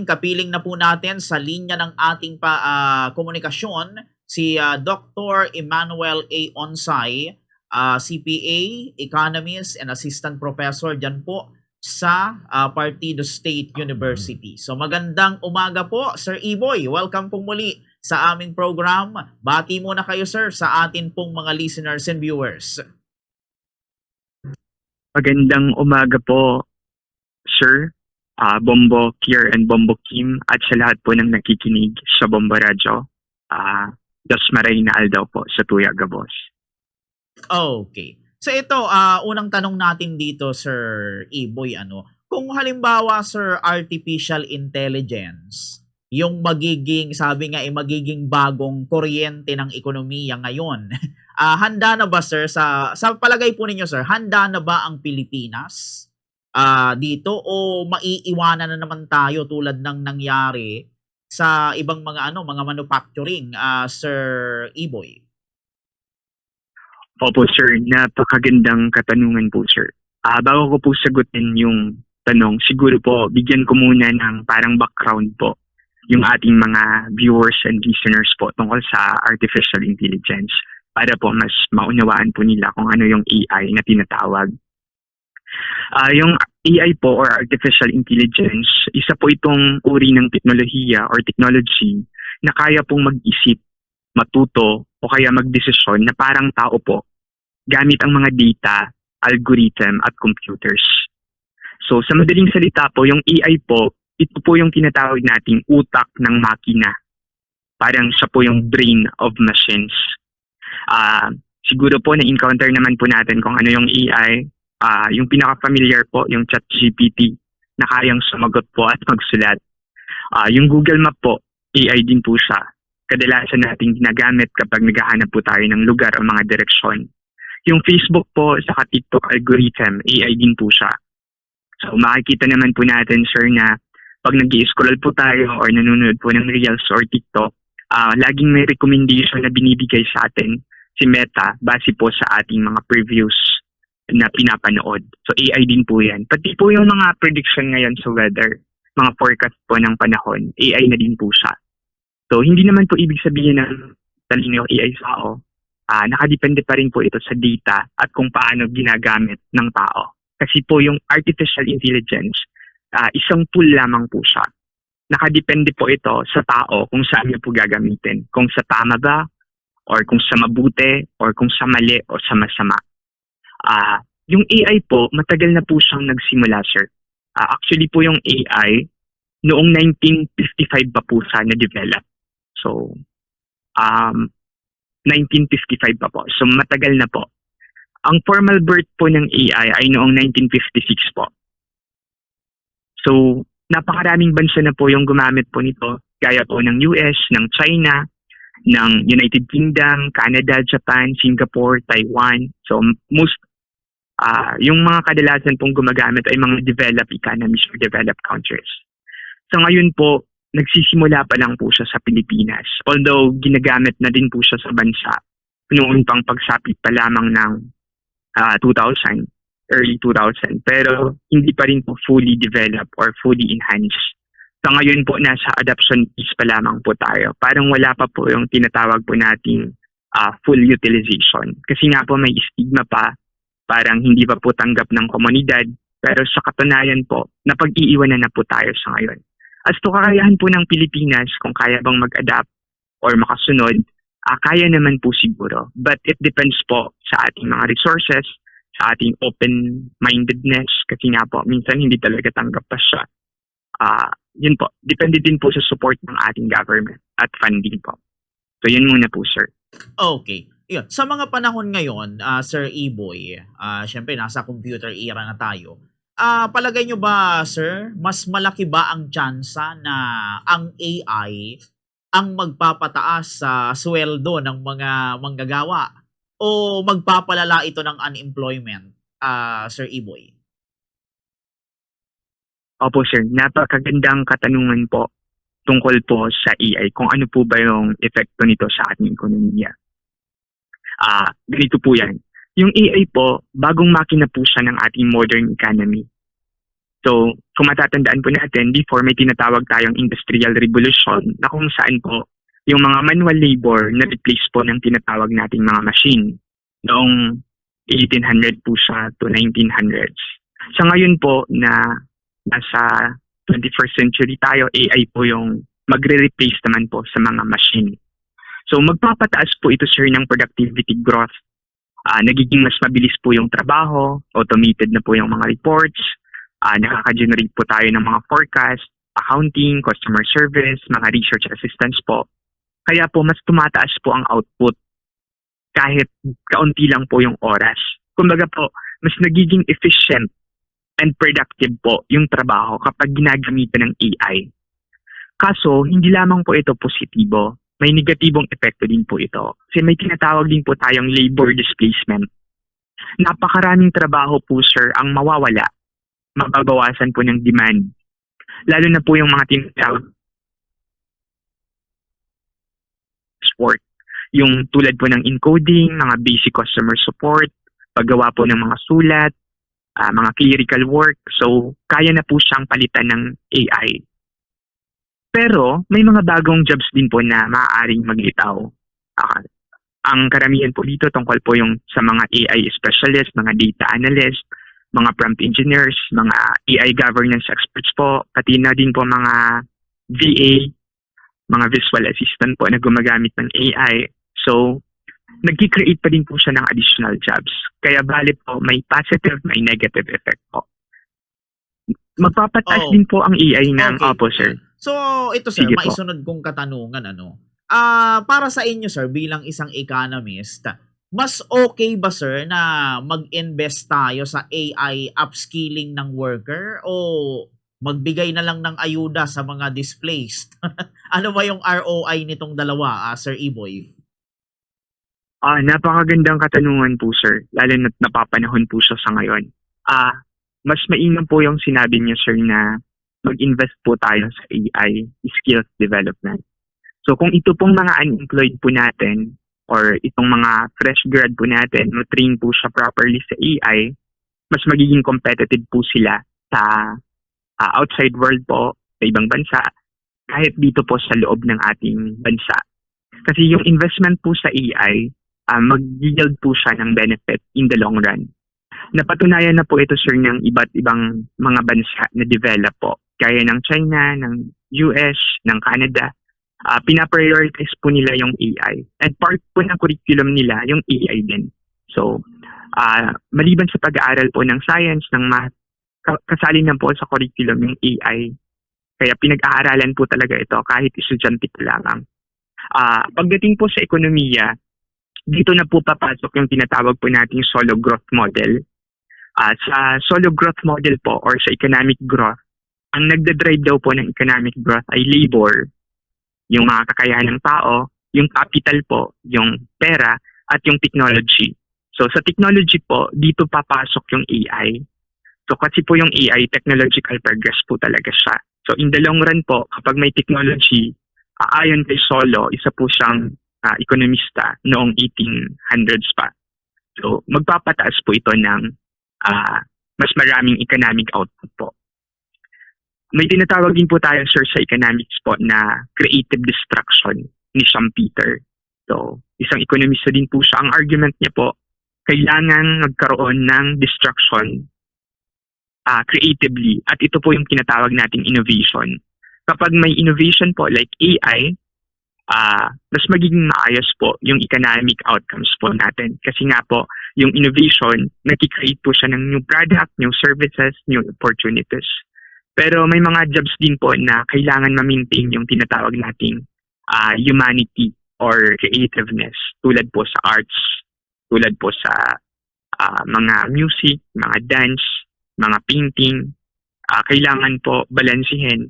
Kapiling na po natin sa linya ng ating komunikasyon si Dr. Emmanuel A. Onsay, CPA, Economist, and Assistant Professor dyan po sa Partido State University. So magandang umaga po, Sir Iboy. Welcome pong muli sa aming program. Bati muna kayo, sir, sa atin pong mga listeners and viewers. Magandang umaga po, Sir, Bombo Kier and Bombo Kim, at sa lahat po ng nakikinig sa Bombo Radyo. Das maray na aldaw po sa Tuya Gabos. Okay. So ito, unang tanong natin dito, Sir Iboy, kung halimbawa, Sir, artificial intelligence, yung magiging, sabi nga, magiging bagong kuryente ng ekonomiya ngayon. Handa na ba, sir, sa palagay po ninyo, sir, handa na ba ang Pilipinas dito o maiiwanan na naman tayo tulad ng nangyari sa ibang mga mga manufacturing, Sir Iboy? Opo, sir, napakagandang katanungan po, sir. Bago ko po sagutin yung tanong, siguro po bigyan ko muna ng parang background po yung ating mga viewers and listeners po tungkol sa artificial intelligence para po mas maunawaan po nila kung ano yung AI na tinatawag. Yung AI po or artificial intelligence, isa po itong uri ng teknolohiya or technology na kaya pong mag-isip, matuto o kaya magdesisyon na parang tao po gamit ang mga data, algorithm at computers. So sa madaling salita po, yung AI po, ito po yung tinatawag nating utak ng makina. Parang siya po yung brain of machines. Siguro po na-encounter naman po natin kung ano yung AI. Yung pinaka-familiar po, yung ChatGPT na kayang sumagot po at magsulat. Yung Google Map po, AI din po siya. Kadalasan nating ginagamit kapag naghahanap po tayo ng lugar o mga direksyon. Yung Facebook po, saka TikTok algorithm, AI din po siya. So makikita naman po natin, sir, na pag nag-i-scroll po tayo or nanonood po ng Reels or TikTok, laging may recommendation na binibigay sa atin si Meta base po sa ating mga previews na pinapanood. So AI din po yan. Pati po yung mga prediction ngayon sa weather, mga forecast po ng panahon, AI na din po siya. So hindi naman po ibig sabihin ng talino yung AI sa tao. Nakadepende pa rin po ito sa data at kung paano ginagamit ng tao. Kasi po yung artificial intelligence, isang tool lamang po siya. Nakadepende po ito sa tao kung saan niyo po gagamitin. Kung sa tama ba, or kung sa mabuti, or kung sa mali, o sa masama. Yung AI po, matagal na po siyang nagsimula, sir. Actually po yung AI, noong 1955 pa po siya na-develop. So, 1955 pa po. So, matagal na po. Ang formal birth po ng AI ay noong 1956 po. So, napakaraming bansa na po yung gumamit po nito, gaya po ng US, ng China, ng United Kingdom, Canada, Japan, Singapore, Taiwan. So, yung mga kadalasan pong gumagamit ay mga developed economies or developed countries. So, ngayon po, nagsisimula pa lang po siya sa Pilipinas. Although, ginagamit na din po siya sa bansa noon pang pagsapit pa lamang ng 2000, early 2000, pero hindi pa rin po fully developed or fully enhanced. So ngayon po nasa adoption phase pa lamang po tayo. Parang wala pa po yung tinatawag po nating full utilization. Kasi nga po may stigma pa, parang hindi pa po tanggap ng komunidad, pero sa katunayan po, napag-iiwanan na po tayo sa ngayon. As to kakayahan po ng Pilipinas kung kaya bang mag-adapt or makasunod, kaya naman po siguro. But it depends po sa ating mga resources, sa ating open-mindedness, kasi nga po, minsan hindi talaga tanggap pa siya. Yun po, depende din po sa support ng ating government at funding po. So yun muna po, sir. Okay. Yun. Sa mga panahon ngayon, Sir Iboy, syempre nasa computer era na tayo. Palagay nyo ba, sir, mas malaki ba ang tsansa na ang AI ang magpapataas sa sweldo ng mga manggagawa o magpapalala ito ng unemployment, Sir Iboy? Opo, sir. Napakagandang katanungan po tungkol po sa AI. Kung ano po ba yung epekto nito sa ating ekonomiya. Ganito po yan. Yung AI po, bagong makina po siya ng ating modern economy. So, kung matatandaan po natin, before may tinatawag tayong industrial revolution na kung saan po yung mga manual labor na replace po ng tinatawag nating mga machine noong 1800 po siya to 1900s. Sa ngayon po na nasa 21st century tayo, AI po yung magre-replace naman po sa mga machine. So magpapataas po ito sir ng productivity growth. Nagiging mas mabilis po yung trabaho, automated na po yung mga reports, nakaka-generate po tayo ng mga forecast, accounting, customer service, mga research assistance po. Kaya po mas tumataas po ang output kahit kaunti lang po yung oras. Kumbaga po, mas nagiging efficient and productive po yung trabaho kapag ginagamitan ng AI. Kaso, hindi lamang po ito positibo. May negatibong epekto din po ito. Kasi may tinatawag din po tayong labor displacement. Napakaraming trabaho po sir ang mawawala. Mababawasan po ng demand. Lalo na po yung mga tinatawag support. Yung tulad po ng encoding, mga basic customer support, paggawa po ng mga sulat, mga clerical work. So, kaya na po siyang palitan ng AI. Pero, may mga bagong jobs din po na maaaring maglitaw. Ang karamihan po dito tungkol po yung sa mga AI specialist, mga data analyst, mga prompt engineers, mga AI governance experts po, pati na din po mga VA, mga visual assistant po na gumagamit ng AI. So, nag-create pa din po siya ng additional jobs. Kaya bali po, may positive, may negative effect po. Magpapataas din po ang AI ng Okay. opo, sir. So, ito sir, Sige po. maisunod kong katanungan, para sa inyo sir, bilang isang economist, mas okay ba sir na mag-invest tayo sa AI upskilling ng worker o magbigay na lang ng ayuda sa mga displaced? Ano ba yung ROI nitong dalawa, Sir Iboy? Napakagandang katanungan po, sir. Lalo na napapanahon po siya sa ngayon. Mas mainam po yung sinabi niyo, sir, na mag-invest po tayo sa AI skills development. So kung ito pong mga unemployed po natin or itong mga fresh grad po natin, train po siya properly sa AI, mas magiging competitive po sila sa outside world po, sa ibang bansa, kahit dito po sa loob ng ating bansa. Kasi yung investment po sa AI, mag-yield po siya ng benefit in the long run. Napatunayan na po ito, sir, ng iba't ibang mga bansa na develop po. Gaya ng China, ng US, ng Canada. Pinaprioritize po nila yung AI. And part po ng curriculum nila, yung AI din. So, maliban sa pag-aaral po ng science, ng math, kasali na po sa curriculum yung AI. Kaya pinag-aaralan po talaga ito kahit estudyante po lamang. Pagdating po sa ekonomiya, dito na po papasok yung tinatawag po nating solo growth model. Sa solo growth model po or sa economic growth, ang nagdadrive daw po ng economic growth ay labor, yung mga kakayahan ng tao, yung capital po, yung pera, at yung technology. So sa technology po, dito papasok yung AI. So kasi po yung AI, technological progress po talaga siya. So in the long run po, kapag may technology, ayon kay Solo, isa po siyang ekonomista noong 1800s pa. So magpapataas po ito ng mas maraming economic output po. May tinatawag din po tayo, sir, sa economics po na creative destruction ni Schumpeter. So, isang ekonomista din po siya. Ang argument niya po, kailangan magkaroon ng destruction creatively. At ito po yung tinatawag nating innovation. Kapag may innovation po like AI, mas magiging maayos po yung economic outcomes po natin. Kasi nga po, yung innovation, nag-create po siya ng new product, new services, new opportunities. Pero may mga jobs din po na kailangan ma-maintain yung tinatawag nating humanity or creativeness. Tulad po sa arts, tulad po sa mga music, mga dance, mga painting. Kailangan po balansihin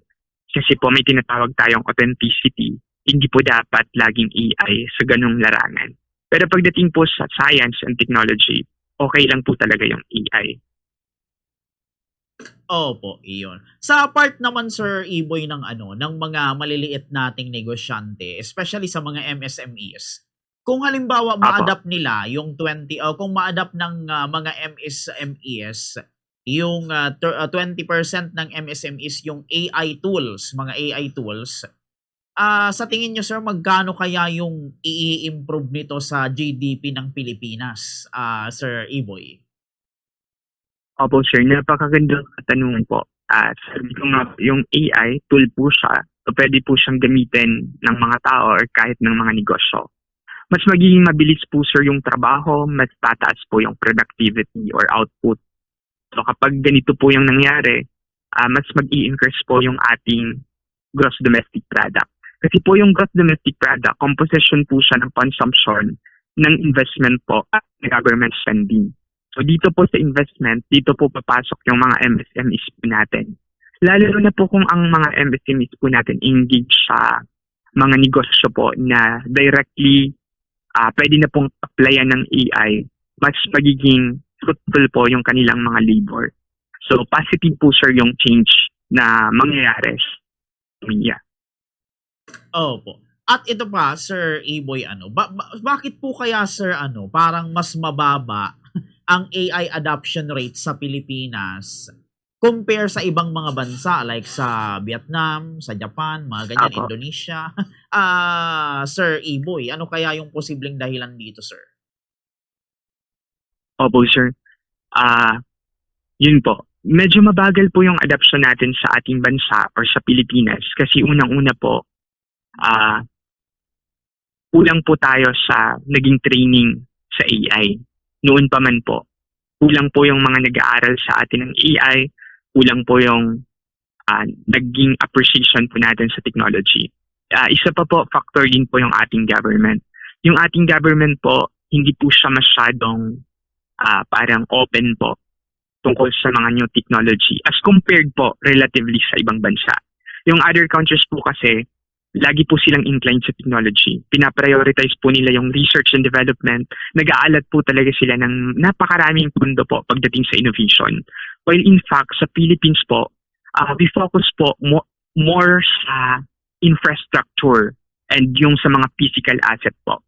kasi po may tinatawag tayong authenticity. Hindi po dapat laging AI sa ganung larangan. Pero pagdating po sa science and technology, okay lang po talaga yung AI. Opo, iyon. Sa part naman Sir Iboy ng ng mga maliliit nating negosyante, especially sa mga MSMEs. Kung halimbawa ma-adapt nila yung 20 o kung ma-adapt ng mga MSMEs yung 20% ng MSMEs yung AI tools, mga AI tools. Sa tingin niyo sir, magkano kaya yung i-improve nito sa GDP ng Pilipinas, Sir Iboy? Opo, sir. Napakagandang katanungan po. Sabi ko nga, yung AI, tool po siya. So, pwede po siyang gamitin ng mga tao or kahit ng mga negosyo. Mas magiging mabilis po, sir, yung trabaho, mas tataas po yung productivity or output. So, kapag ganito po yung nangyari, mas mag-i-increase po yung ating gross domestic product. Kasi po yung gross domestic product, composition po siya ng consumption, ng investment po at ng government spending. So dito po sa investment, dito po papasok yung mga MSMEs po natin. Lalo na po kung ang mga MSMEs po natin engage sa mga negosyo po na directly pwede na pong applyan ng AI, mas magiging fruitful po yung kanilang mga labor. So positive po sir yung change na mangyayari sa media. Opo. At ito pa, Sir Iboy, bakit po kaya, Sir, parang mas mababa ang AI adoption rate sa Pilipinas compare sa ibang mga bansa like sa Vietnam, sa Japan, mga ganyan, Apo. Indonesia? Sir Iboy, ano kaya yung posibleng dahilan dito, Sir? Opo sir. Ah, Yun po. Medyo mabagal po yung adoption natin sa ating bansa or sa Pilipinas kasi unang-una po, ah kulang po tayo sa naging training sa AI. Noon pa man po. Kulang po yung mga nag-aaral sa atin ng AI. Kulang po yung naging appreciation po natin sa technology. Isa pa po, factor din po yung ating government. Yung ating government po, hindi po siya masyadong parang open po tungkol sa mga new technology as compared po relatively sa ibang bansa. Yung other countries po kasi, lagi po silang inclined sa technology. Pinaprioritize po nila yung research and development. Nag-aalat po talaga sila ng napakaraming pundo po pagdating sa innovation. While in fact, sa Philippines po, we focus po more sa infrastructure and yung sa mga physical asset po.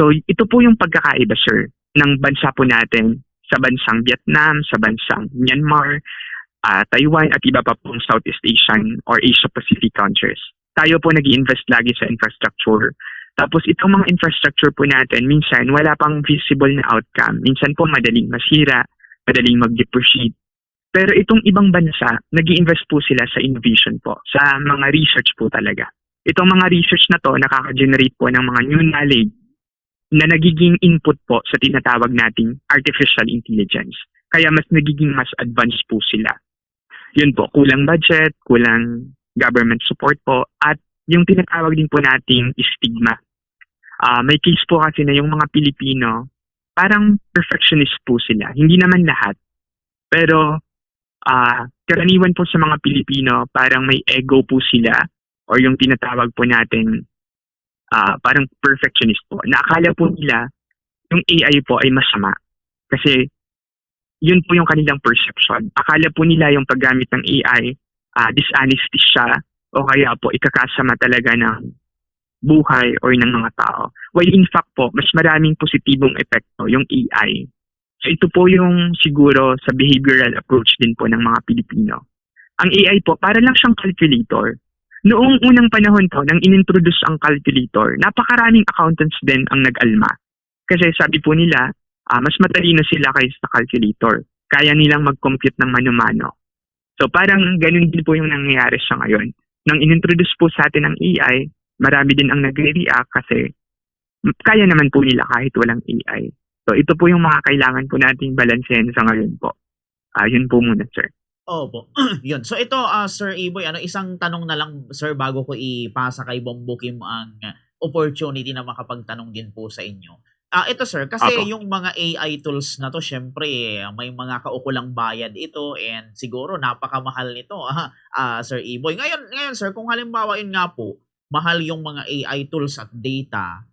So ito po yung pagkakaiba, sir, ng bansa po natin sa bansang Vietnam, sa bansang Myanmar, Taiwan at iba pa pong Southeast Asian or Asia-Pacific countries. Tayo po nag-i-invest lagi sa infrastructure. Tapos itong mga infrastructure po natin, minsan wala pang visible na outcome. Minsan po madaling masira, madaling mag-depreciate. Pero itong ibang bansa, nag-i-invest po sila sa innovation po, sa mga research po talaga. Itong mga research na to, nakaka-generate po ng mga new knowledge na nagiging input po sa tinatawag nating artificial intelligence. Kaya mas nagiging mas advanced po sila. Yun po, kulang budget, kulang government support po, at yung tinatawag din po nating stigma. May case po kasi na yung mga Pilipino, parang perfectionist po sila. Hindi naman lahat. Pero karaniwan po sa mga Pilipino, parang may ego po sila or yung tinatawag po natin parang perfectionist po. Naakala po nila yung AI po ay masama. Kasi yun po yung kanilang perception. Akala po nila yung paggamit ng AI, dishonesty siya o kaya po ikakasama talaga ng buhay or ng mga tao. While in fact po, mas maraming positibong epekto yung AI. So ito po yung siguro sa behavioral approach din po ng mga Pilipino. Ang AI po, para lang siyang calculator. Noong unang panahon po, nang inintroduce ang calculator, napakaraming accountants din ang nag-alma. Kasi sabi po nila, mas matalino sila kaysa sa calculator. Kaya nilang mag-compute ng mano-mano. So parang ganun din po yung nangyayari sa ngayon. Nang inintroduce po sa atin ang AI, marami din ang nagre-react kasi kaya naman po nila kahit walang AI. So ito po yung mga kailangan po nating balansehin sa ngayon po. Yun po muna, sir. Opo. Yun. So ito, Sir Iboy, isang tanong na lang, sir, bago ko ipasa kay Bombo Kim ang opportunity na makapagtanong din po sa inyo. Ito sir, kasi Apo. yung mga AI tools na to, syempre, may mga kaukulang bayad ito and siguro napakamahal nito, Sir Iboy. Ngayon sir, kung halimbawa yun nga po, mahal yung mga AI tools at data,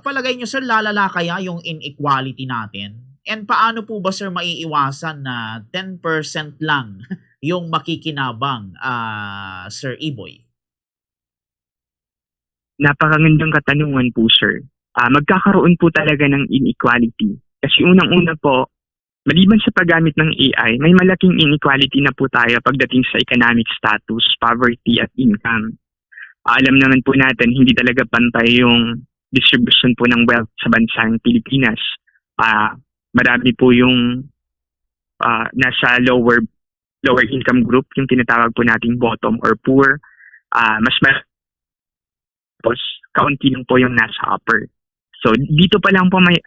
palagay nyo sir, lalala kaya yung inequality natin? And paano po ba sir maiiwasan na 10% lang yung makikinabang, Sir Iboy? Napakagandang katanungan po, sir. Magkakaroon po talaga ng inequality. Kasi unang-una po, Maliban sa paggamit ng AI, may malaking inequality na po tayo pagdating sa economic status, poverty at income. Alam naman po natin, hindi talaga pantay yung distribution po ng wealth sa bansang Pilipinas. Marami po yung nasa lower income group, yung tinatawag po nating bottom or poor. Mas kaunti lang po yung nasa upper. So dito pa lang po may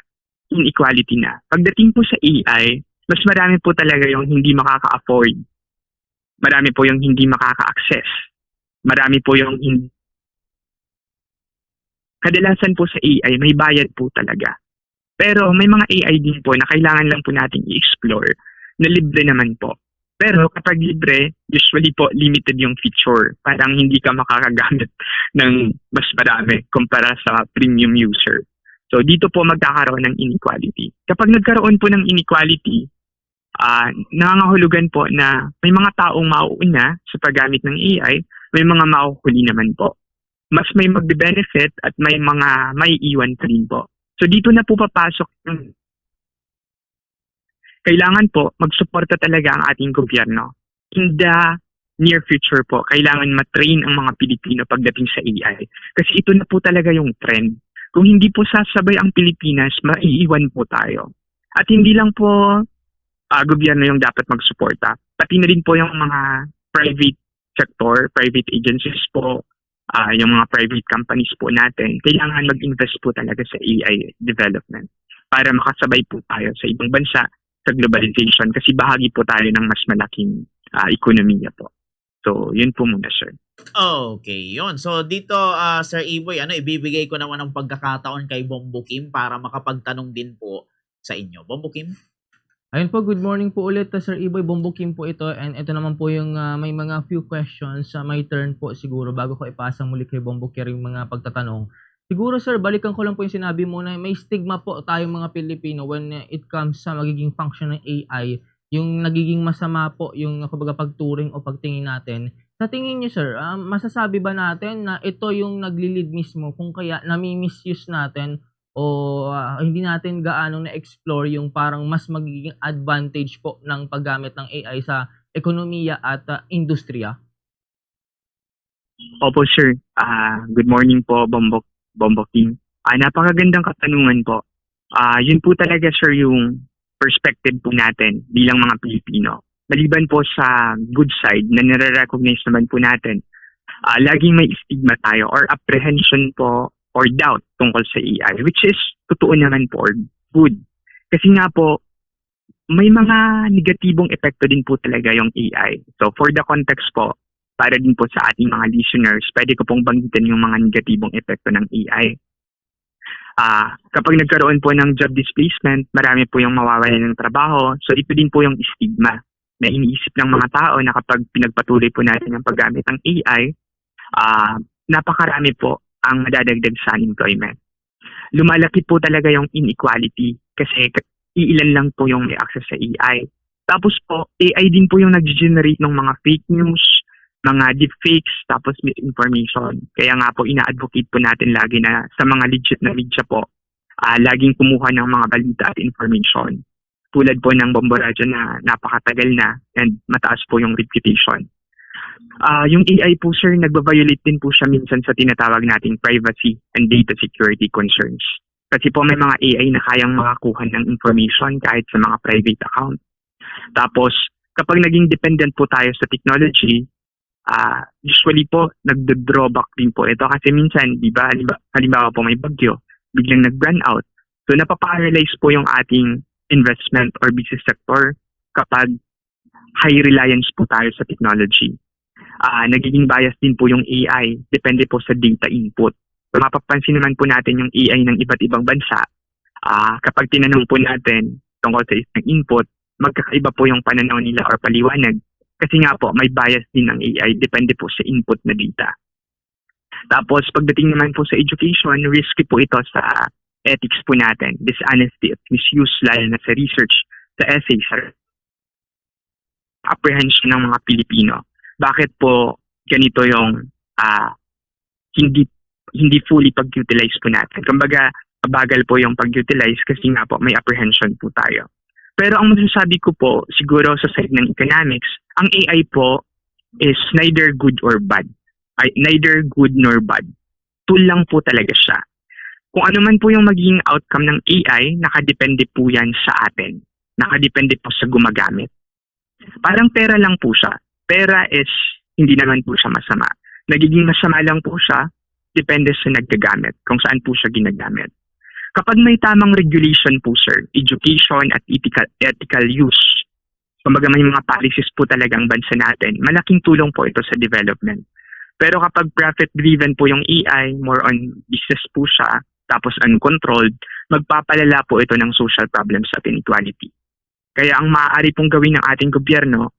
inequality na. Pagdating po sa AI, mas marami po talaga yung hindi makaka-afford. Marami po yung hindi makaka-access. Marami po yung kadalasan po sa AI, may bayad po talaga. Pero may mga AI din po na kailangan lang po nating i-explore na libre naman po. Pero kapag libre, usually po limited yung feature. Parang hindi ka makakagamit ng mas marami kumpara sa premium user. So dito po magkakaroon ng inequality. Kapag nagkaroon po ng inequality, nangangahulugan po na may mga taong mauuna sa paggamit ng AI, may mga mauhuli naman po. Mas may magbe-benefit at may mga maiiwan pa rin po. So dito na po papasok yung kailangan po magsuporta talaga ang ating gobyerno. In the near future po, kailangan matrain ang mga Pilipino pagdating sa AI. Kasi ito na po talaga yung trend. Kung hindi po sasabay ang Pilipinas, maiiwan po tayo. At hindi lang po gobyerno yung dapat magsuporta. Pati na rin po yung mga private sector, private agencies po, yung mga private companies po natin, kailangan mag-invest po talaga sa AI development para makasabay po tayo sa ibang bansa sa globalization kasi bahagi po tayo ng mas malaking ekonomiya po. So, yun po muna, sir. Okay, yun. So dito, Sir Iboy, ibibigay ko naman ng pagkakataon kay Bombo Kim para makapagtanong din po sa inyo. Bombo Kim? Ayun po, good morning po ulit, Sir Iboy. Bombo Kim po ito. And ito naman po yung may mga few questions sa my turn po siguro bago ko ipasa muli kay Bombo Kim yung mga pagtatanong. Siguro, sir, balikan ko lang po yung sinabi mo na may stigma po tayong mga Pilipino when it comes sa magiging function ng AI. Yung nagiging masama po yung kumbaga pagturing o pagtingin natin. Sa tingin niyo, sir, masasabi ba natin na ito yung nagli-lead mismo kung kaya nami-misuse natin o hindi natin gaano na-explore yung parang mas magiging advantage po ng paggamit ng AI sa ekonomiya at industriya? Opo, sir. Good morning po, Bombo King. Napakagandang katanungan po. Yun po talaga, sir, yung perspective po natin bilang mga Pilipino. Maliban po sa good side na nare-recognize naman po natin, laging may stigma tayo or apprehension po or doubt tungkol sa AI, which is totoo naman po or good. Kasi nga po, may mga negatibong epekto din po talaga yung AI. So for the context po, para din po sa ating mga listeners, pwede ko pong banggitin yung mga negatibong epekto ng AI. Kapag nagkaroon po ng job displacement, marami po yung mawawalan ng trabaho. So ito din po yung stigma na iniisip ng mga tao na kapag pinagpatuloy po natin ang paggamit ng AI, napakarami po ang madadagdag sa unemployment. Lumalaki po talaga yung inequality kasi iilan lang po yung may access sa AI. Tapos po, AI din po yung nag-generate ng mga fake news, mga deepfakes, tapos misinformation. Kaya nga po, ina-advocate po natin lagi na sa mga legit na media po, laging kumuha ng mga balita at information. Tulad po ng Bombo Radio na napakatagal na and mataas po yung reputation. Yung AI po, sir, nagbabiolate din po siya minsan sa tinatawag nating privacy and data security concerns. Kasi po may mga AI na kayang makakuha ng information kahit sa mga private account. Tapos, kapag naging dependent po tayo sa technology, usually po, nagdo-drawback din po ito kasi minsan, di ba, halimbawa po may bagyo, biglang nag-burn out. So, napaparalyze po yung ating investment or business sector kapag high reliance po tayo sa technology. Nagiging bias din po yung AI, depende po sa data input. So, mapapansin naman po natin yung AI ng iba't ibang bansa. Kapag tinanong po natin tungkol sa isang input, magkakaiba po yung pananaw nila or paliwanag. Kasi nga po, may bias din ng AI, depende po sa input na data. Tapos, pagdating naman po sa education, risky po ito sa ethics po natin. Dishonesty at misuse, lalo na sa research, sa essays, sa apprehension ng mga Pilipino. Bakit po ganito yung hindi fully pag-utilize po natin? Kumbaga, mabagal po yung pag-utilize kasi nga po may apprehension po tayo. Pero ang masasabi ko po, siguro sa side ng economics, ang AI po is neither good or bad. Ay, neither good nor bad. Tool lang po talaga siya. Kung ano man po yung magiging outcome ng AI, nakadepende po yan sa atin. Nakadepende po sa gumagamit. Parang pera lang po siya. Pera is hindi naman po siya masama. Nagiging masama lang po siya, depende sa naggagamit, kung saan po siya ginagamit. Kapag may tamang regulation po, sir, education at ethical use, kumbaga may mga policies po talagang bansa natin, malaking tulong po ito sa development. Pero kapag profit-driven po yung AI, more on business po siya, tapos uncontrolled, magpapalala po ito ng social problems at inequality. Kaya ang maaari pong gawin ng ating gobyerno,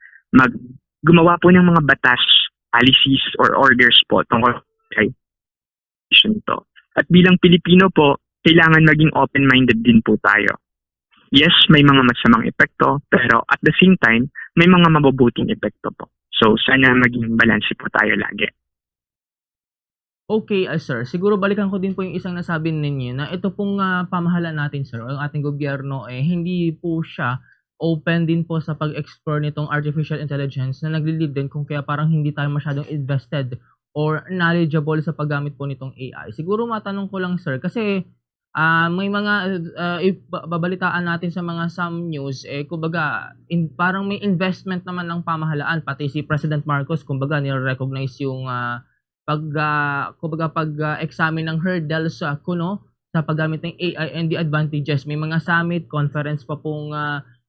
gumawa po ng mga batas, policies, or orders po tungkol kay ito. At bilang Pilipino po, kailangan maging open-minded din po tayo. Yes, may mga masamang epekto, pero at the same time, may mga mabubuting epekto po. So, sana maging balanse po tayo lagi. Okay, sir. Siguro balikan ko din po yung isang nasabi ninyo na ito pong pamahalaan natin, sir, o ang ating gobyerno, hindi po siya open din po sa pag-explore nitong artificial intelligence na nagli-lead din kung kaya parang hindi tayo masyadong invested or knowledgeable sa paggamit po nitong AI. Siguro matanong ko lang, sir, kasi may mga babalitaan natin sa mga some news, kumbaga, parang may investment naman ng pamahalaan, pati si President Marcos, kumbaga, nire-recognize yung pag-examine ng hurdles kuno sa paggamit ng AI and the advantages. May mga summit, conference pa pong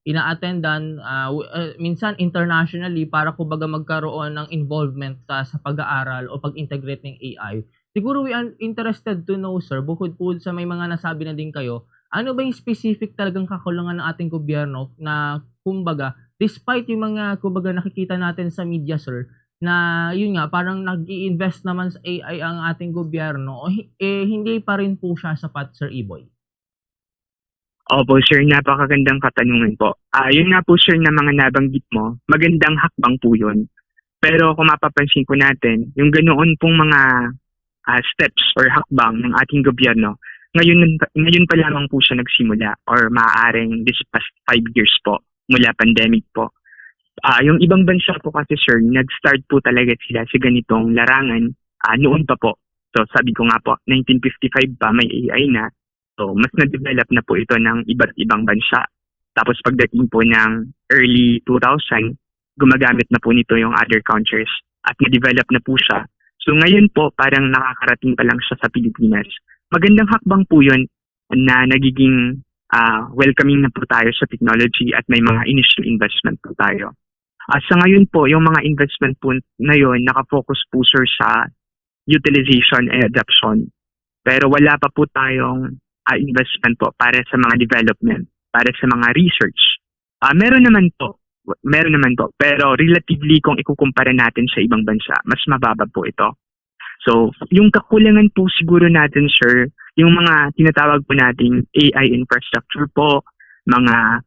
ina-attendan, minsan internationally para kumbaga magkaroon ng involvement sa pag-aaral o pag-integrate ng AI. Siguro we are interested to know, sir, bukod po sa may mga nasabi na din kayo, ano ba yung specific talagang kakulangan ng ating gobyerno na kumbaga, despite yung mga kumbaga nakikita natin sa media, sir, na yun nga, parang nag-i-invest naman sa AI ang ating gobyerno, hindi pa rin po siya sapat, Sir Iboy. Opo, sir, napakagandang katanungan po. Yun nga po, sir, na mga nabanggit mo, magandang hakbang po yun. Pero kung mapapansin po natin, yung ganoon pong mga steps or hakbang ng ating gobyerno, ngayon pa lamang po siya nagsimula or maaaring this past 5 years po mula pandemic po. Yung ibang bansa po kasi, sir, nag-start po talaga sila sa ganitong larangan noon pa po. So sabi ko nga po, 1955 pa may AI na. So mas na-develop na po ito ng iba't ibang bansa. Tapos pagdating po ng early 2000, gumagamit na po nito yung other countries at na-develop na po siya. So ngayon po, parang nakakarating pa lang siya sa Pilipinas. Magandang hakbang po yun na nagiging welcoming na po tayo sa technology at may mga initial investment po tayo. Sa ngayon po, yung mga investment po na yun, nakafocus po, sir, sa utilization and adoption. Pero wala pa po tayong investment po para sa mga development, para sa mga research. Meron naman po, pero relatively kung ikukumpara natin sa ibang bansa, mas mababa po ito. So, yung kakulangan po siguro natin, sir, yung mga tinatawag po nating AI infrastructure po, mga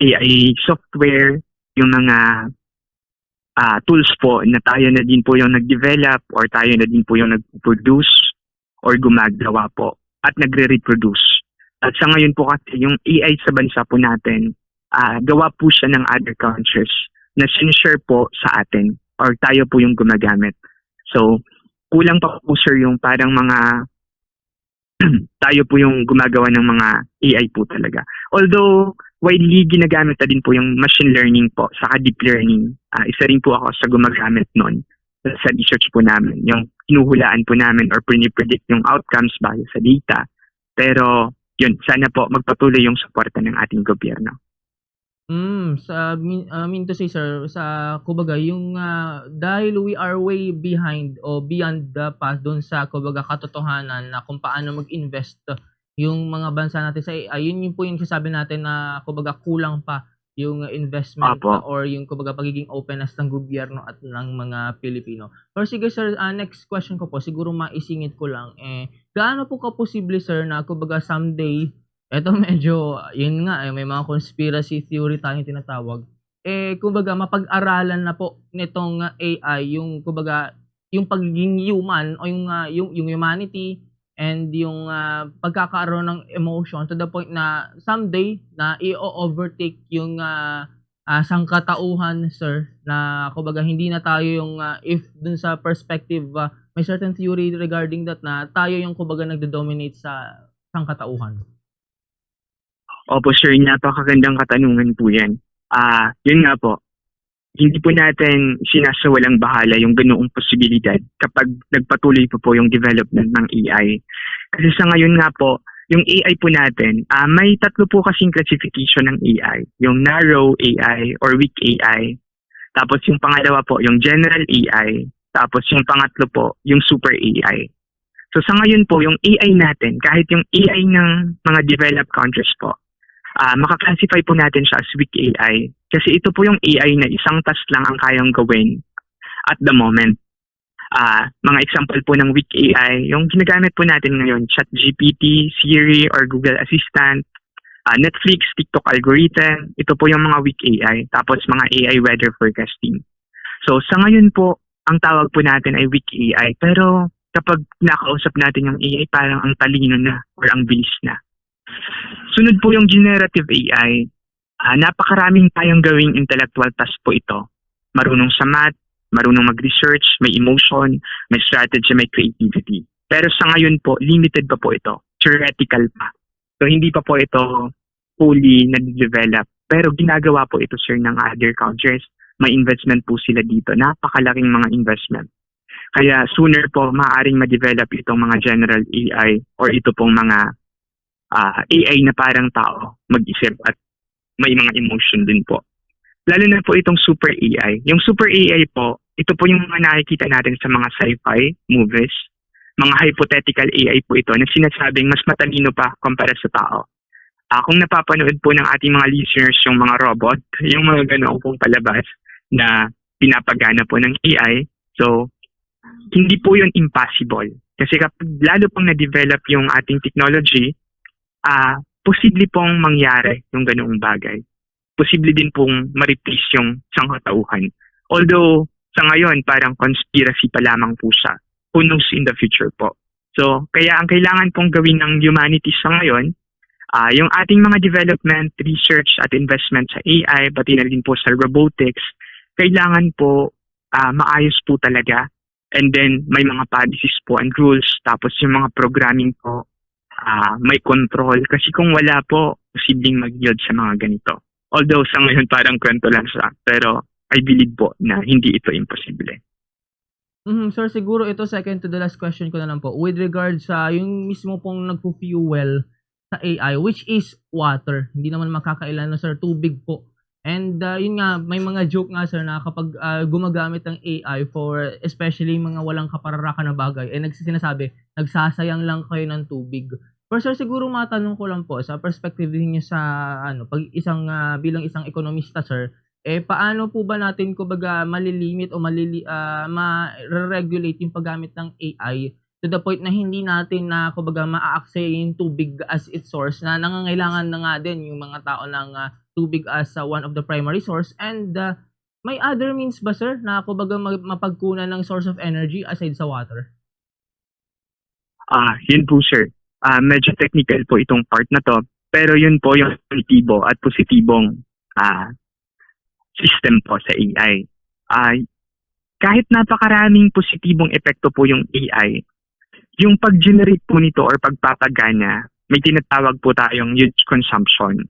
AI software, yung mga tools po na tayo na din po yung nag-develop or tayo na din po yung nag-produce or gumagawa po at nagre-reproduce. At sa ngayon po kasi yung AI sa bansa po natin, gawa po siya ng other countries na sinishare po sa atin or tayo po yung gumagamit. So, kulang pa po, sir, yung parang mga tayo po yung gumagawa ng mga AI po talaga. Although, widely ginagamit na din po yung machine learning po, saka deep learning. Isa rin po ako sa gumagamit nun sa research po namin. Yung kinuhulaan po namin or predict yung outcomes base sa data. Pero, yun, sana po magpatuloy yung suporta ng ating gobyerno. Mean to say, sir, sa kumbaga yung dahil we are way behind o beyond the past doon sa kumbaga katotohanan na kung paano mag-invest yung mga bansa natin sa AI, yun po yung sasabi natin na kumbaga kulang pa yung investment or yung kumbaga pagiging openness ng gobyerno at ng mga Pilipino. Pero sige, sir, next question ko po, siguro maisingit ko lang, gaano po ka-posible, sir, na kumbaga someday, eto medyo, yun nga, may mga conspiracy theory tayong tinatawag, kumbaga mapag-aralan na po nitong AI, yung kumbaga, yung pagiging human o yung humanity and yung pagkakaroon ng emotion to the point na someday na i-overtake yung sangkatauhan, sir, na kumbaga hindi na tayo yung if dun sa perspective may certain theory regarding that na tayo yung kumbaga nagdo-dominate sa sangkatauhan. Opo sir, napakagandang katanungan po yan. Yun nga po, hindi po natin sinasawalang bahala yung ganoong posibilidad kapag nagpatuloy po yung development ng AI. Kasi sa ngayon nga po, yung AI po natin, may tatlo po kasing classification ng AI. Yung narrow AI or weak AI. Tapos yung pangalawa po, yung general AI. Tapos yung pangatlo po, yung super AI. So sa ngayon po, yung AI natin, kahit yung AI ng mga developed countries po, makaklasify po natin siya as weak AI. Kasi ito po yung AI na isang task lang ang kayang gawin at the moment. Mga example po ng weak AI, yung ginagamit po natin ngayon, ChatGPT, Siri, or Google Assistant, Netflix, TikTok algorithm, ito po yung mga weak AI. Tapos mga AI weather forecasting. So sa ngayon po, ang tawag po natin ay weak AI. Pero kapag nakausap natin yung AI, parang ang talino na or ang bilis na. Sunod po yung generative AI. Napakaraming tayong gawing intellectual task po ito. Marunong sa math, marunong mag-research, may emotion, may strategy, may creativity. Pero sa ngayon po, limited pa po ito. Theoretical pa. So hindi pa po ito fully na-develop. Pero ginagawa po ito sir ng other countries. May investment po sila dito. Napakalaking mga investment. Kaya sooner po, maaaring ma-develop itong mga general AI or ito pong mga AI na parang tao mag-isip at may mga emotion din po. Lalo na po itong super AI. Yung super AI po, ito po yung mga nakikita natin sa mga sci-fi movies. Mga hypothetical AI po ito na sinasabing mas matalino pa kumpara sa tao. Kung napapanood po ng ating mga listeners yung mga robot, yung mga ganoong pong palabas na pinapagana po ng AI, so hindi po yun impossible. Kasi kapag lalo pang na-develop yung ating technology, posible pong mangyari yung ganoong bagay. Posible din pong ma-replace yung sangkatauhan. Although, sa ngayon, parang conspiracy pa lamang po siya. Who knows in the future po. So, kaya ang kailangan pong gawin ng humanity sa ngayon, yung ating mga development, research at investment sa AI, pati na rin po sa robotics, kailangan po maayos po talaga. And then, may mga policies po and rules. Tapos yung mga programming po, may control. Kasi kung wala po, posibleng mag-yield sa mga ganito. Although sa ngayon parang kwento lang siya. Pero I believe po na hindi ito imposible. Sir, siguro ito second to the last question ko na lang po. With regards sa yung mismo pong nagpo-fuel sa AI, which is water. Hindi naman makakailan na sir, tubig po. And yun nga, may mga joke nga sir na kapag gumagamit ng AI for especially mga walang kapararakan na bagay, sinasabi, nagsasayang lang kayo ng tubig. Pero sir, siguro matanong ko lang po sa perspective niyo sa pag bilang isang ekonomista sir, paano po ba natin kumbaga malilimit o ma-regulate yung paggamit ng AI to the point na hindi natin na kumbaga maa-access yung tubig as its source na nangangailangan na nga din yung mga tao ng tubig as one of the primary source and may other means ba sir na kumbaga mapagkunan ng source of energy aside sa water? Yun po sir. Medyo technical po itong part na to. Pero yun po yung positibo at positibong system po sa AI. Kahit napakaraming positibong epekto po yung AI, yung pag-generate po nito or pagpapagana, may tinatawag po tayong huge consumption.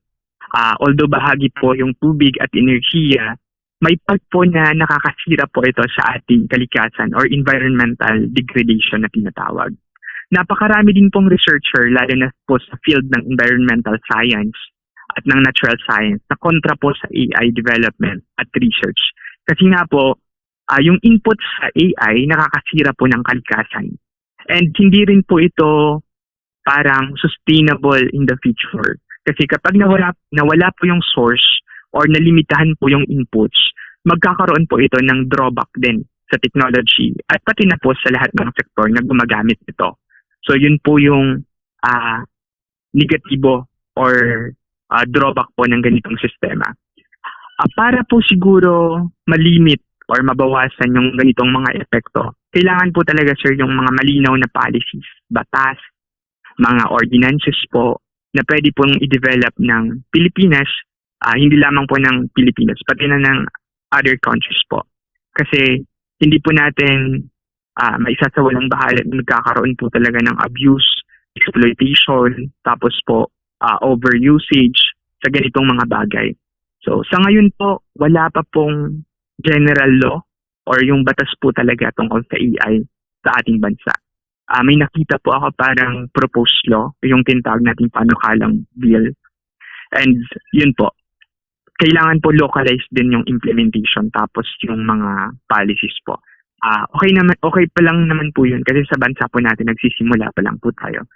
Although bahagi po yung tubig at enerhiya, may part po na nakakasira po ito sa ating kalikasan or environmental degradation na tinatawag. Napakarami din pong researcher, lalo na po sa field ng environmental science at ng natural science, na kontra po sa AI development at research. Kasi nga po, yung input sa AI nakakasira po ng kalikasan. And hindi rin po ito parang sustainable in the future. Kasi kapag nawala po yung source or nalimitahan po yung inputs, magkakaroon po ito ng drawback din sa technology at pati na po sa lahat ng sektor na gumagamit nito. So yun po yung negatibo or drawback po ng ganitong sistema. Para po siguro malimit or mabawasan yung ganitong mga epekto, kailangan po talaga sir yung mga malinaw na policies, batas, mga ordinances po na pwede pong i-develop ng Pilipinas, hindi lamang po ng Pilipinas, pati na ng other countries po. Kasi hindi po natin maisasawalang bahala na nagkakaroon po talaga ng abuse, exploitation, tapos po overusage sa ganitong mga bagay. So sa ngayon po, wala pa pong general law or yung batas po talaga tungkol sa AI sa ating bansa. May nakita po ako parang proposed law, yung tinatawag nating panukalang bill. And yun po, kailangan po localized din yung implementation tapos yung mga policies po. Okay pa lang naman po yun kasi sa bansa po natin nagsisimula pa lang po tayo.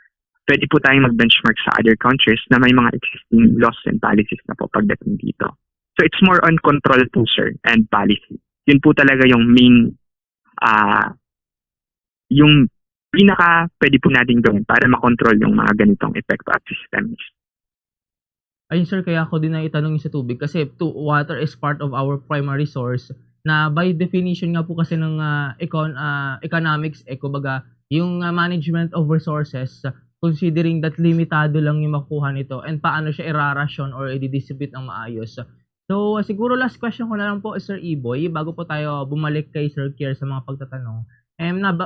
Pwede po tayong mag-benchmark sa other countries na may mga existing laws and policies na po pagdating dito. So it's more on control po, sir, and policy. Yun po talaga yung main, yung pinaka pwede po natin gawin para makontrol yung mga ganitong epekto at systems. Ayun sir, kaya ako din na itanong yung sa tubig kasi water is part of our primary source na by definition nga po kasi ng economics, kumbaga yung management of resources, considering that limitado lang yung makuha nito and paano siya irarasyon or i-distribute ng maayos. So siguro last question ko na lang po Sir Iboy bago po tayo bumalik kay Sir Kier sa mga pagtatanong.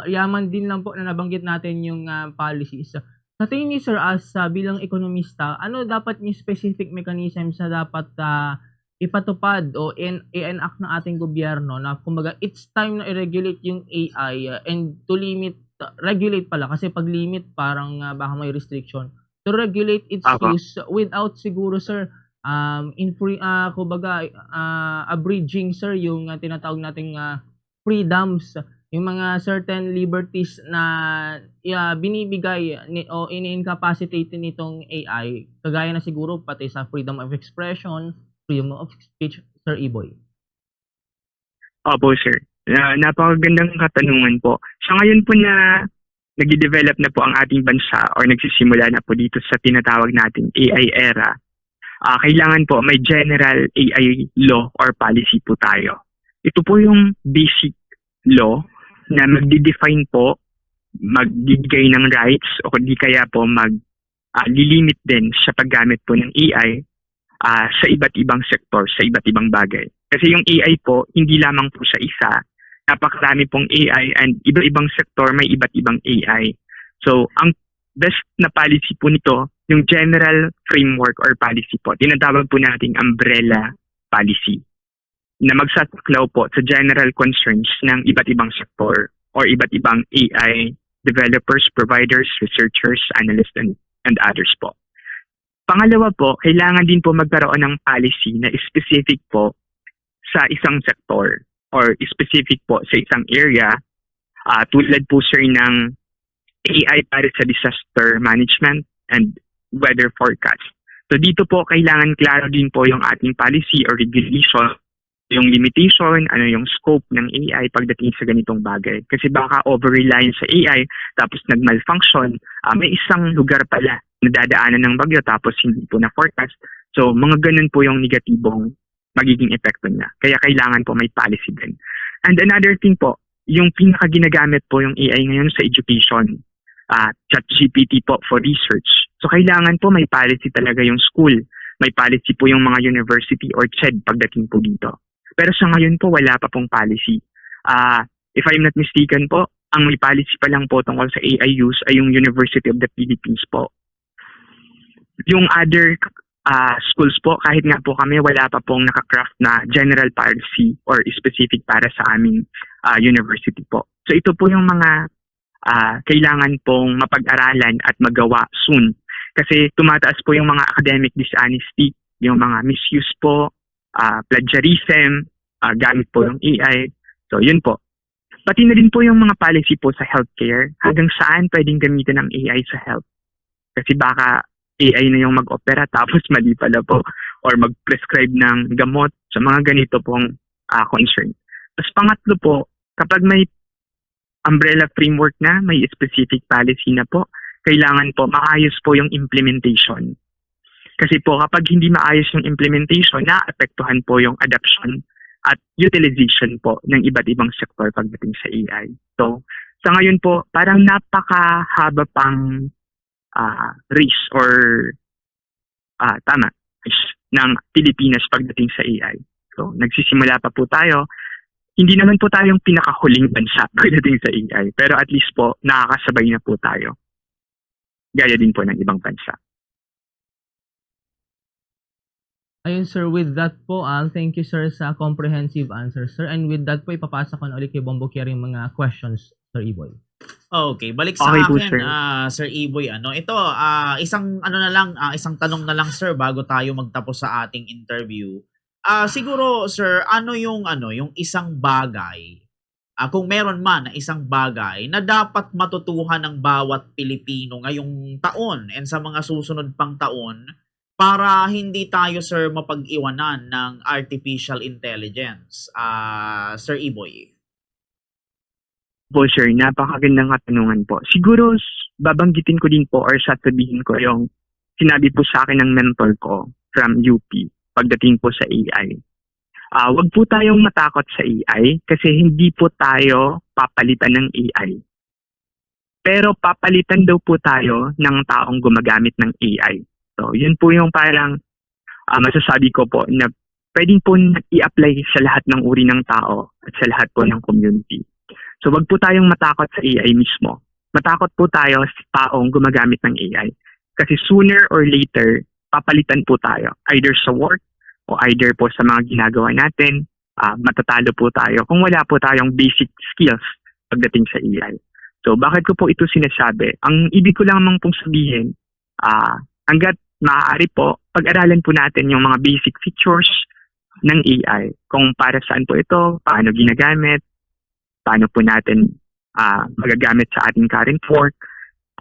Yaman din lang po na nabanggit natin yung policies. Sa tingin niyo sir as bilang ekonomista, ano dapat yung specific mechanisms na dapat ipatupad o i-enact ng ating gobyerno na kumbaga it's time na i-regulate yung AI and to limit, regulate pala kasi pag limit parang baka may restriction. To regulate its use without siguro sir kumbaga abridging sir yung tinatawag nating freedoms, yung mga certain liberties na binibigay o ini-incapacitate nitong AI, kagaya na siguro pati sa freedom of expression, freedom of speech, Sir Iboy. Opo, sir. Napakagandang katanungan po. Sa ngayon po na nag-develop na po ang ating bansa or nagsisimula na po dito sa tinatawag nating AI era, kailangan po may general AI law or policy po tayo. Ito po yung basic law na magdi-define po, magbibigay ng rights o di kaya po lilimit din sa paggamit po ng AI sa iba't ibang sektor, sa iba't ibang bagay. Kasi yung AI po, hindi lamang po sa isa. Napakarami pong AI and iba-ibang sektor may iba't ibang AI. So, ang best na policy po nito, yung general framework or policy po, tinatawag po nating umbrella policy na magsasaklaw po sa general concerns ng iba't ibang sektor or iba't ibang AI developers, providers, researchers, analysts, and others po. Pangalawa po, kailangan din po magkaroon ng policy na specific po sa isang sektor or specific po sa isang area, tulad po sir ng AI para sa disaster management and weather forecast. So dito po kailangan klaro din po yung ating policy or regulation, yung limitation, ano yung scope ng AI pagdating sa ganitong bagay. Kasi baka over-reliance sa AI, tapos nag-malfunction, may isang lugar pala na dadaanan ng bagyo tapos hindi po na-forecast. So, mga ganun po yung negatibong magiging epekto niya. Kaya kailangan po may policy din. And another thing po, yung pinaka-ginagamit po yung AI ngayon sa education, ChatGPT po for research. So, kailangan po may policy talaga yung school. May policy po yung mga university or CHED pagdating po dito. Pero sa ngayon po, wala pa pong policy. If I'm not mistaken po, ang may policy pa lang po tungkol sa AI use ay yung University of the Philippines po. Yung other schools po, kahit nga po kami, wala pa pong nakakraft na general policy or specific para sa aming university po. So ito po yung mga kailangan pong mapag-aralan at magawa soon. Kasi tumataas po yung mga academic dishonesty, yung mga misuse po, plagiarism, gamit po ng AI. So, yun po. Pati na din po yung mga policy po sa healthcare. Hanggang saan pwedeng gamitin ng AI sa health? Kasi baka AI na yung mag-opera tapos mali pala po or mag-prescribe ng gamot sa mga ganito pong concern. Tapos pangatlo po, kapag may umbrella framework na, may specific policy na po, kailangan po maayos po yung implementation. Kasi po kapag hindi maayos yung implementation, naapektuhan po yung adoption at utilization po ng iba't ibang sektor pagdating sa AI. So, sa ngayon po, parang napakahaba pang race or tama, race ng Pilipinas pagdating sa AI. So, nagsisimula pa po tayo. Hindi naman po tayong pinakahuling bansa pagdating sa AI, pero at least po, nakakasabay na po tayo. Gaya din po ng ibang bansa. Ayun sir, with that po, thank you sir sa comprehensive answer sir. And with that po, ipapasa ko na ulit kay Bombo Kier yung mga questions, Sir Iboy. Okay, balik sa Okay po, akin, sir. Sir Iboy, ito, isang isang tanong na lang sir bago tayo magtapos sa ating interview. Siguro sir, yung isang bagay, kung meron man na isang bagay na dapat matutuhan ng bawat Pilipino ngayong taon and sa mga susunod pang taon para hindi tayo sir mapag-iwanan ng artificial intelligence. Sir Iboy. Po sir, napakagandang katanungan po. Siguro babanggitin ko din po or sasabihin ko yung sinabi po sa akin ng mentor ko from UP pagdating po sa AI. Wag po tayong matakot sa AI kasi hindi po tayo papalitan ng AI. Pero papalitan daw po tayo ng taong gumagamit ng AI. So, yun po yung parang masasabi ko po na pwedeng po i-apply sa lahat ng uri ng tao at sa lahat po ng community. So, wag po tayong matakot sa AI mismo. Matakot po tayo sa taong gumagamit ng AI. Kasi sooner or later, papalitan po tayo. Either sa work o either po sa mga ginagawa natin, matatalo po tayo kung wala po tayong basic skills pagdating sa AI. So, bakit ko po ito sinasabi? Ang ibig ko lang mong pong sabihin, hanggat maaari po, pag-aralan po natin yung mga basic features ng AI. Kung para saan po ito, paano ginagamit, paano po natin magagamit sa ating current work,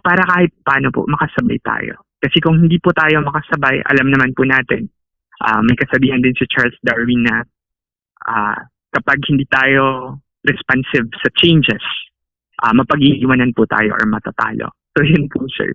para kahit paano po makasabay tayo. Kasi kung hindi po tayo makasabay, alam naman po natin, may kasabihan din si Charles Darwin na kapag hindi tayo responsive sa changes, mapag-iiwanan po tayo or matatalo. So yun po sir.